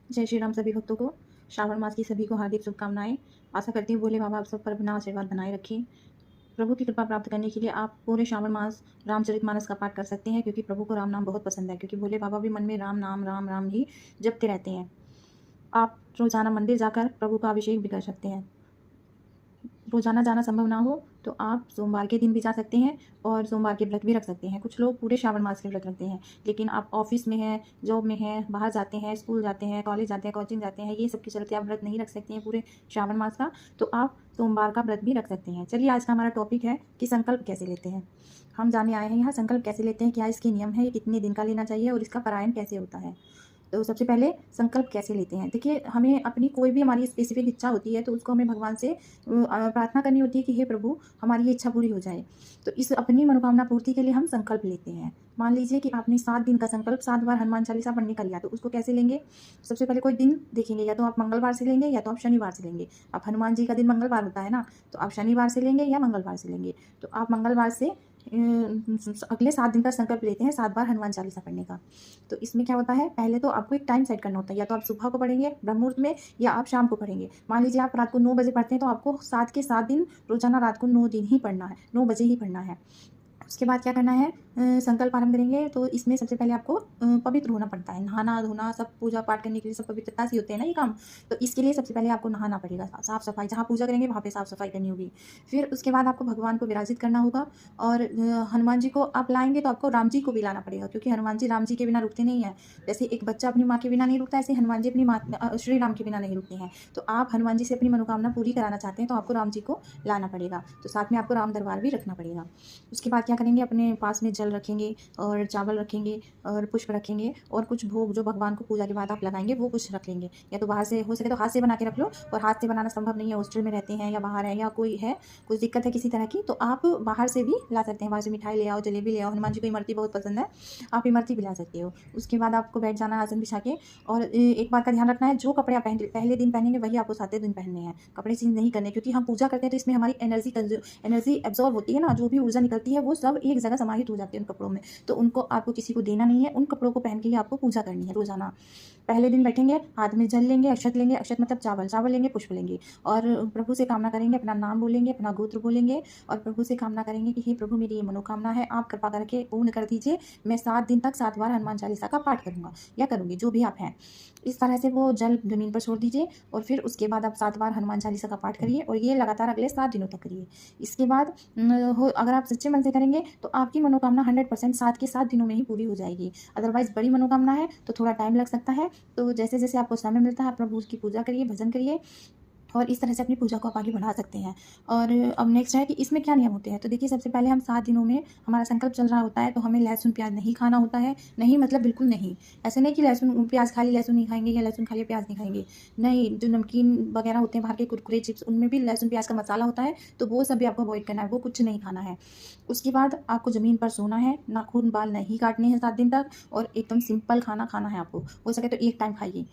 जय श्री राम सभी भक्तों को। श्रावण मास की सभी को हार्दिक शुभकामनाएं। आशा करती हूँ भोले बाबा आप सब पर अपना आशीर्वाद बनाए रखें। प्रभु की कृपा प्राप्त करने के लिए आप पूरे श्रावण मास रामचरितमानस का पाठ कर सकते हैं, क्योंकि प्रभु को राम नाम बहुत पसंद है। क्योंकि भोले बाबा भी मन में राम नाम राम राम ही जपते रहते हैं। आप रोजाना मंदिर जाकर प्रभु का अभिषेक भी कर सकते हैं। रोजाना जाना संभव ना हो तो आप सोमवार के दिन भी जा सकते हैं और सोमवार के व्रत भी रख सकते हैं। कुछ लोग पूरे श्रावण मास के व्रत रखते हैं, लेकिन आप ऑफिस में हैं, जॉब में हैं, बाहर जाते हैं, स्कूल जाते हैं, कॉलेज जाते हैं, कोचिंग जाते हैं, ये सब के चलते आप व्रत नहीं रख सकते हैं पूरे श्रावण मास का, तो आप सोमवार का व्रत भी रख सकते हैं। चलिए, आज का हमारा टॉपिक है कि संकल्प कैसे लेते हैं। हम जानने आए हैं यहाँ संकल्प कैसे लेते हैं, क्या इसके नियम है, ये कितने दिन का लेना चाहिए और इसका पारायण कैसे होता है। तो सबसे पहले संकल्प कैसे लेते हैं। देखिए, हमें अपनी कोई भी हमारी स्पेसिफिक इच्छा होती है तो उसको हमें भगवान से प्रार्थना करनी होती है कि हे प्रभु, हमारी ये इच्छा पूरी हो जाए। तो इस अपनी मनोकामना पूर्ति के लिए हम संकल्प लेते हैं। मान लीजिए कि आपने 7 दिन का संकल्प 7 बार हनुमान चालीसा पढ़ने का लिया, तो उसको कैसे लेंगे। सबसे पहले कोई दिन देखेंगे, या तो आप मंगलवार से लेंगे या तो आप शनिवार से लेंगे। अब हनुमान जी का दिन मंगलवार होता है ना, तो आप शनिवार से लेंगे या मंगलवार से लेंगे। तो आप मंगलवार से अगले 7 दिन का संकल्प लेते हैं 7 बार हनुमान चालीसा पढ़ने का। तो इसमें क्या होता है, पहले तो आपको एक टाइम सेट करना होता है, या तो आप सुबह को पढ़ेंगे ब्रह्म मुहूर्त में, या आप शाम को पढ़ेंगे। मान लीजिए आप रात को 9 बजे पढ़ते हैं, तो आपको 7 के 7 दिन रोजाना रात को 9 दिन ही पढ़ना है, 9 बजे ही पढ़ना है। उसके बाद क्या करना है, संकल्प आरंभ करेंगे तो इसमें सबसे पहले आपको पवित्र होना पड़ता है। नहाना धोना सब पूजा पाठ करने के लिए सब पवित्रता से होते हैं ना ये काम। तो इसके लिए सबसे पहले आपको नहाना पड़ेगा, साफ सफाई, जहाँ पूजा करेंगे वहाँ पे साफ सफाई करनी होगी। फिर उसके बाद आपको भगवान को विराजित करना होगा, और हनुमान जी को आप लाएंगे तो आपको राम जी को भी लाना पड़ेगा, क्योंकि हनुमान जी राम जी के बिना रुकते नहीं है। जैसे एक बच्चा अपनी माँ के बिना नहीं रुकता, ऐसे हनुमान जी अपनी माँ श्री राम के बिना नहीं रुकते हैं। तो आप हनुमान जी से अपनी मनोकामना पूरी कराना चाहते हैं तो आपको राम जी को लाना पड़ेगा, तो साथ में आपको राम दरबार भी रखना पड़ेगा। उसके बाद क्या करेंगे, अपने पास में जल रखेंगे और चावल रखेंगे और पुष्प रखेंगे, और कुछ भोग जो भगवान को पूजा के बाद आप लगाएंगे वो कुछ रख लेंगे। या तो बाहर से हो सके तो हाथ से बना के रख लो, और हाथ से बनाना संभव नहीं है, हॉस्टल में रहते हैं या बाहर है या कोई है, कुछ दिक्कत है किसी तरह की, तो आप बाहर से भी ला सकते हैं। बाहर से मिठाई ले आओ, जलेबी ले आओ, हनुमान जी को इमरती बहुत पसंद है, आप इमरती भी ला सकते हो। उसके बाद आपको बैठ जाना आसन बिछा के, और एक बात का ध्यान रखना है, जो कपड़े आप पहले दिन पहनेंगे वही आपको 7वें दिन पहनने हैं। कपड़े चेंज नहीं करने, क्योंकि हम पूजा करते हैं तो इसमें हमारी एनर्जी एब्जॉर्व होती है ना, जो भी ऊर्जा निकलती है वो सब एक जगह समाहित हो जाती है उन कपड़ों में। तो उनको आपको किसी को देना नहीं है, उन कपड़ों को पहन के ही आपको पूजा करनी है रोजाना। पहले दिन बैठेंगे, हाथ में जल लेंगे, अक्षत लेंगे, अक्षत मतलब चावल लेंगे, पुष्प लेंगे, और प्रभु से कामना करेंगे, अपना नाम बोलेंगे, अपना गोत्र बोलेंगे, और प्रभु से कामना करेंगे कि हे प्रभु, मेरी ये मनोकामना है, आप कृपा करके पूर्ण कर दीजिए। मैं 7 दिन तक 7 बार हनुमान चालीसा का पाठ करूंगा या करूंगी, जो भी आप हैं। इस तरह से वो जल जमीन पर छोड़ दीजिए, और फिर उसके बाद आप 7 बार हनुमान चालीसा का पाठ करिए, और ये लगातार अगले 7 दिनों तक करिए। इसके बाद अगर आप सच्चे मन से करेंगे तो आपकी मनोकामना 100% 7 के 7 दिनों में ही पूरी हो जाएगी। अदरवाइज बड़ी मनोकामना है तो थोड़ा टाइम लग सकता है। तो जैसे जैसे आपको समय मिलता है आप प्रभु की पूजा करिए, भजन करिए, और इस तरह से अपनी पूजा को आप आगे बढ़ा सकते हैं। और अब नेक्स्ट है कि इसमें क्या नियम होते हैं। तो देखिए, सबसे पहले हम 7 दिनों में हमारा संकल्प चल रहा होता है तो हमें लहसुन प्याज नहीं खाना होता है। नहीं मतलब बिल्कुल नहीं, ऐसे नहीं कि लहसुन प्याज खा लिया लहसुन नहीं खाएंगे, या लहसुन खा लिया प्याज नहीं खाएंगे। नहीं, जो नमकीन वगैरह होते हैं बाहर के कुरकुरे चिप्स, उनमें भी लहसुन प्याज का मसाला होता है, तो वो सब भी आपको अवॉइड करना है, वो कुछ नहीं खाना है। उसके बाद आपको ज़मीन पर सोना है, नाखून बाल नहीं काटने हैं 7 दिन तक, और एकदम सिंपल खाना खाना है आपको। हो सके तो 1 टाइम खाइए,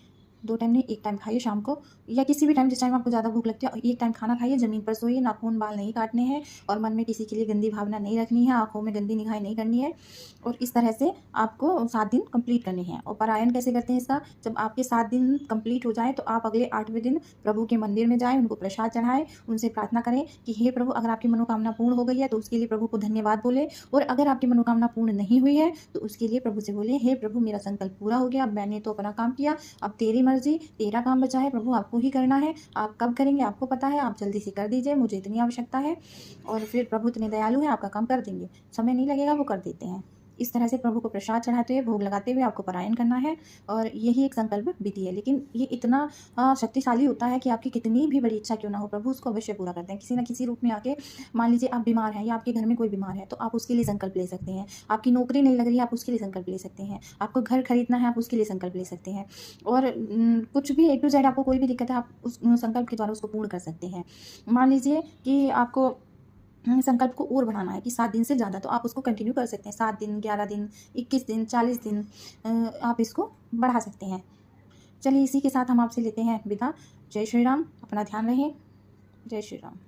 2 टाइम नहीं, 1 टाइम खाइए शाम को, या किसी भी टाइम जिस टाइम आपको ज़्यादा भूख लगती है, 1 टाइम खाना खाइए, ज़मीन पर सोइए, नाखून बाल नहीं काटने हैं, और मन में किसी के लिए गंदी भावना नहीं रखनी है, आंखों में गंदी निगाहें नहीं करनी है। और इस तरह से आपको 7 दिन कंप्लीट करने हैं। और पारायण कैसे करते हैं इसका, जब आपके 7 दिन कंप्लीट हो जाए तो आप अगले 8वें दिन प्रभु के मंदिर में जाएं, उनको प्रसाद चढ़ाएं, उनसे प्रार्थना करें कि हे प्रभु, अगर आपकी मनोकामना पूर्ण हो गई है तो उसके लिए प्रभु को धन्यवाद बोले, और अगर आपकी मनोकामना पूर्ण नहीं हुई है तो उसके लिए प्रभु से बोले, हे प्रभु, मेरा संकल्प पूरा हो गया, अब मैंने तो अपना काम किया, अब तेरी मर्जी, तेरा काम बचा है प्रभु, आपको ही करना है, आप कब करेंगे आपको पता है, आप जल्दी से कर दीजिए, मुझे इतनी आवश्यकता है। और फिर प्रभु इतने दयालु हैं, आपका काम कर देंगे, समय नहीं लगेगा, वो कर देते हैं। इस तरह से प्रभु को प्रसाद चढ़ाते हुए, भोग लगाते हुए आपको पारायण करना है, और यही एक संकल्प विधि है। लेकिन ये इतना शक्तिशाली होता है कि आपकी कितनी भी बड़ी इच्छा क्यों ना हो, प्रभु उसको अवश्य पूरा करते हैं किसी न किसी रूप में आके। मान लीजिए आप बीमार हैं, या आपके घर में कोई बीमार है, तो आप उसके लिए संकल्प ले सकते हैं। आपकी नौकरी नहीं लग रही है, आप उसके लिए संकल्प ले सकते हैं। आपको घर खरीदना है, आप उसके लिए संकल्प ले सकते हैं। और कुछ भी A to Z आपको कोई भी दिक्कत है, आप उस संकल्प के द्वारा उसको पूर्ण कर सकते हैं। मान लीजिए कि आपको संकल्प को और बढ़ाना है कि 7 दिन से ज़्यादा, तो आप उसको कंटिन्यू कर सकते हैं। 7 दिन, 11 दिन, 21 दिन, 40 दिन, आप इसको बढ़ा सकते हैं। चलिए, इसी के साथ हम आपसे लेते हैं विदा। जय श्री राम, अपना ध्यान रखें। जय श्री राम।